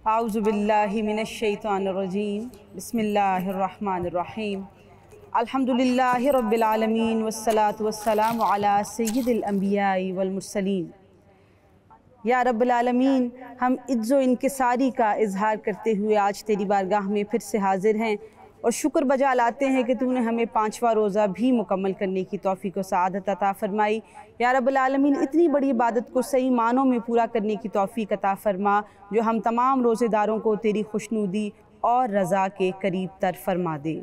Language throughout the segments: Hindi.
आऊज़ुबिल्लाहि मिनश्शैतानिर्रजीम बिस्मिल्लाहिर्रहमानिर्रहीम अल्हम्दुलिल्लाहि रब्बिल आलमीन वस्सलातु वस्सलामु अला सय्यिदिल अंबिया'i वल मुरसलीन। या रब्बिल आलमीन, हम इज्जो इनकिसारी का इजहार करते हुए आज तेरी बारगाह में फिर से हाजिर हैं और शुक्र बजा लाते हैं कि तूने हमें 5वां रोज़ा भी मुकम्मल करने की तौफ़ीक़ व सआदत अता फ़रमाई। या रब्बिल आलमीन, इतनी बड़ी इबादत को सही मानों में पूरा करने की तौफ़ीक़ अता फ़रमा जो हम तमाम रोज़ेदारों को तेरी खुशनुदी और रज़ा के करीब तर फरमा दे।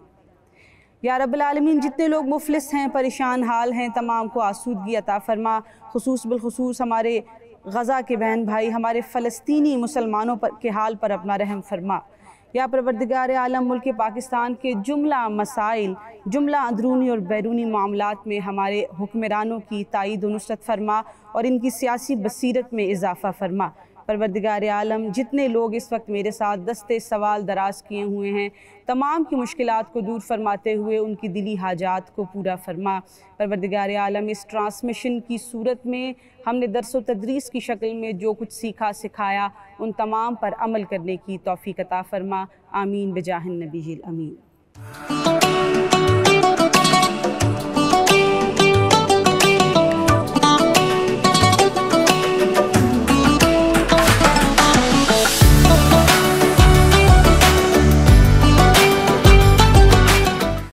या रब्बिल आलमीन, जितने लोग मुफलिस हैं, परेशान हाल हैं, तमाम को आसूदगी अता फ़रमा। खुसूस बिलखुसूस हमारे गज़ा के बहन भाई, हमारे फ़लस्तीनी मुसलमानों पर के हाल पर अपना रहम फरमा। या परवरदिगार आलम, मुल्क पाकिस्तान के जुमला मसाइल, जुमला अंदरूनी और बैरूनी मामलात में हमारे हुक्मरानों की ताईद व नुसरत फरमा और इनकी सियासी बसीरत में इजाफ़ा फरमा। परवरदिगार आलम, जितने लोग इस वक्त मेरे साथ दस्ते सवाल दराज किए हुए हैं, तमाम की मुश्किलात को दूर फरमाते हुए उनकी दिली हाजात को पूरा फरमा। परवरदिगार आलम, इस ट्रांसमिशन की सूरत में हमने दर्स व तदरीस की शक्ल में जो कुछ सीखा सिखाया उन तमाम पर अमल करने की तौफ़ीक़ अता फ़रमा। आमीन बिजाहिन नबीहिल अमीन।